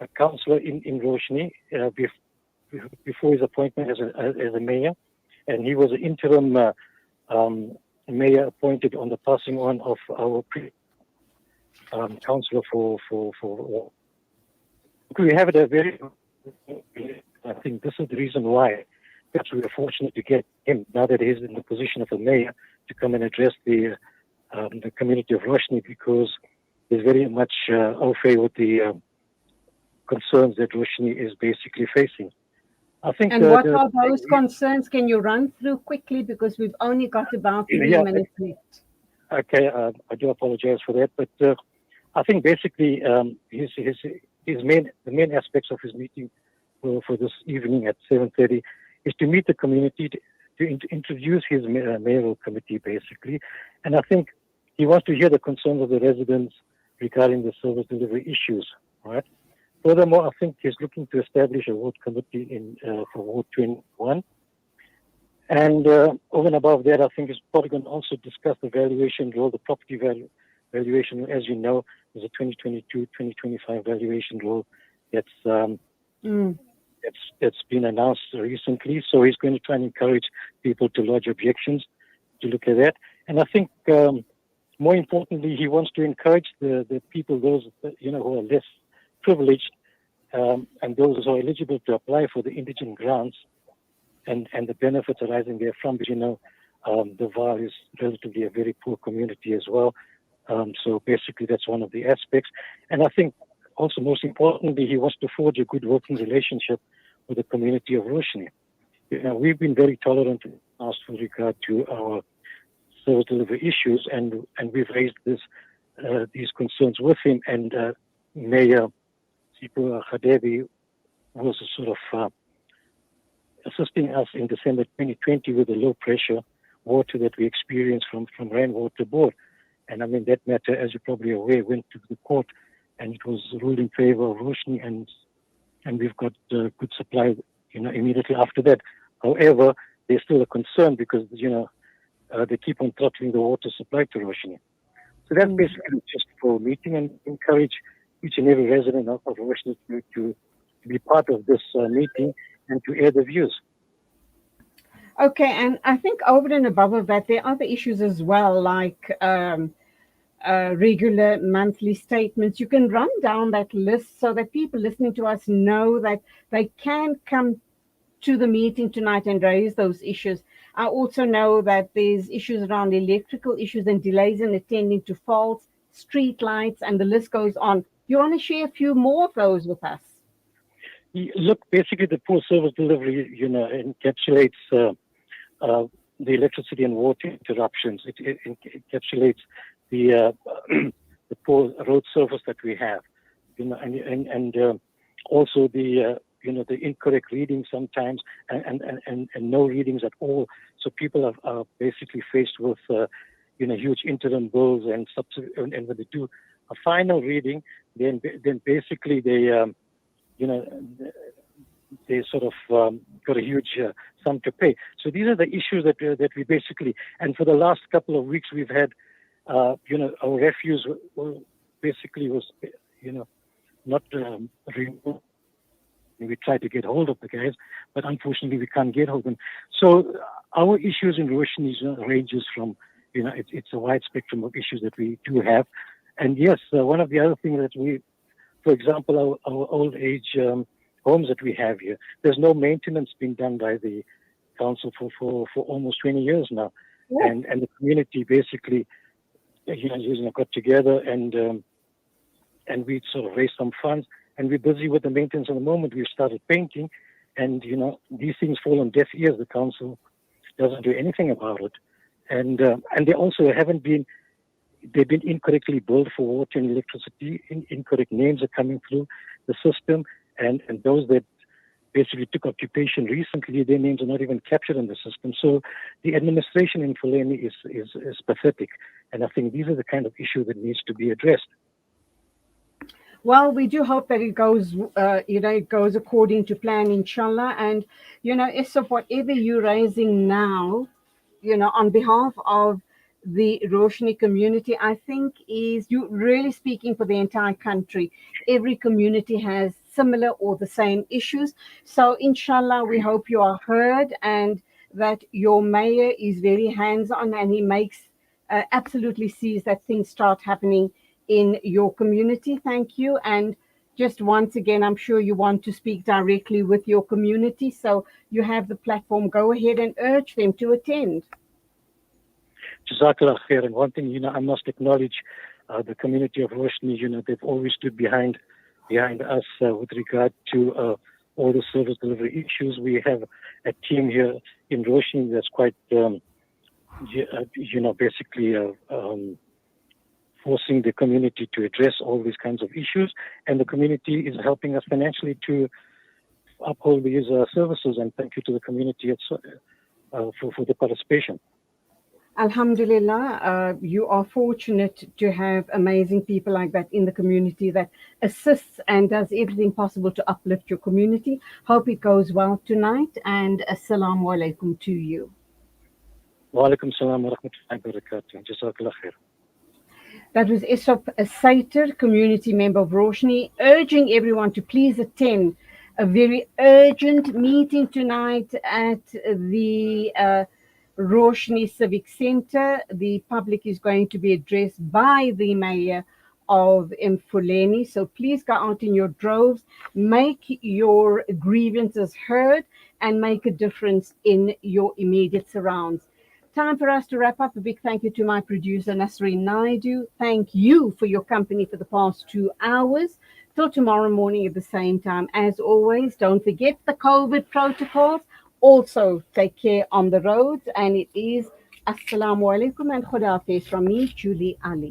a councillor in Roshnee before his appointment as a mayor, and he was an interim mayor appointed on the passing on of our councillor for. We have it a very. I think this is the reason why perhaps we are fortunate to get him now that he's in the position of a mayor to come and address the community of Roshnee, because there's very much au fait with the concerns that Roshnee is basically facing. I think. And what are those concerns? Can you run through quickly, because we've only got about 3 minutes left. Okay, I do apologize for that, but I think basically the main aspects of his meeting for this evening at 7:30 is to meet the community, to introduce his mayoral committee basically, and I think he wants to hear the concerns of the residents regarding the service delivery issues, right? Furthermore, I think he's looking to establish a ward committee for Ward 21. And over and above that, I think he's probably going to also discuss the valuation role, the property valuation. As you know, there's a 2022-2025 valuation role that's been announced recently. So he's going to try and encourage people to lodge objections to look at that. And I think more importantly, he wants to encourage the people, those who are less privileged, and those who are eligible to apply for the indigent grants and the benefits arising therefrom. But the VAR is relatively a very poor community as well. So basically, that's one of the aspects. And I think also most importantly, he wants to forge a good working relationship with the community of Roshnee. We've been very tolerant in the past with regard to our service delivery issues, and we've raised these concerns with him. And Mayor Sipo Khadebi was sort of assisting us in December 2020 with the low pressure water that we experienced from Rainwater Board. And I mean, that matter, as you're probably aware, went to the court, and it was ruled in favor of Roshnee, and we've got good supply, immediately after that. However, there's still a concern because, they keep on throttling the water supply to Roshnee. So that's basically just for a meeting, and encourage each and every resident of Roshnee to be part of this meeting and to air the views. Okay, and I think over and above of that, there are other issues as well, like regular monthly statements. You can run down that list so that people listening to us know that they can come to the meeting tonight and raise those issues. I also know that there's issues around electrical issues and delays in attending to faults, street lights, and the list goes on. You want to share a few more of those with us? Look, basically the poor service delivery, encapsulates the electricity and water interruptions. It encapsulates the poor road surface that we have, and also the incorrect readings sometimes, and no readings at all. So people are basically faced with huge interim bills, and when they do a final reading, then basically they sort of got a huge sum to pay. So these are the issues that we basically, and for the last couple of weeks we've had, our refuse was not removed. We tried to get hold of the guys, but unfortunately we can't get hold of them. So our issues in Roshnee ranges from, it's a wide spectrum of issues that we do have. And yes, one of the other things that for example, our old age homes that we have here, there's no maintenance being done by the council for almost 20 years now. Yeah. And the community basically, got together and we sort of raised some funds, and we're busy with the maintenance at the moment. We've started painting, and these things fall on deaf ears. The council doesn't do anything about it, and they also they've been incorrectly billed for water and electricity. Incorrect names are coming through the system, and those that basically took occupation recently, their names are not even captured in the system. So the administration in Fulani is pathetic, and I think these are the kind of issue that needs to be addressed. Well, we do hope that it goes, it goes according to plan, inshallah. And, Essop, whatever you're raising now, on behalf of the Roshnee community, I think is you really speaking for the entire country. Every community has similar or the same issues. So inshallah, we hope you are heard and that your mayor is very hands-on and he makes absolutely sees that things start happening in your community. Thank you. And just once again, I'm sure you want to speak directly with your community. So you have the platform. Go ahead and urge them to attend. Jazakallah khair. And one thing, I must acknowledge the community of Roshnee. They've always stood behind us with regard to all the service delivery issues. We have a team here in Roshnee that's quite, basically forcing the community to address all these kinds of issues. And the community is helping us financially to uphold these services. And thank you to the community for the participation. Alhamdulillah, you are fortunate to have amazing people like that in the community that assists and does everything possible to uplift your community. Hope it goes well tonight, and assalamu alaikum to you. Wa alaikum salam wa rahmatullahi wa barakatuh. Jazakallah khair. That was Essop Sater, community member of Roshnee, urging everyone to please attend a very urgent meeting tonight at the Roshnee Civic Centre. The public is going to be addressed by the mayor of Mfuleni. So please go out in your droves, make your grievances heard, and make a difference in your immediate surrounds. Time for us to wrap up. A big thank you to my producer, Nasreen Naidu. Thank you for your company for the past 2 hours. Till tomorrow morning at the same time. As always, don't forget the COVID protocols. Also, take care on the roads. And it is Assalamu alaikum and Khuda Hafiz from me, Julie Ali.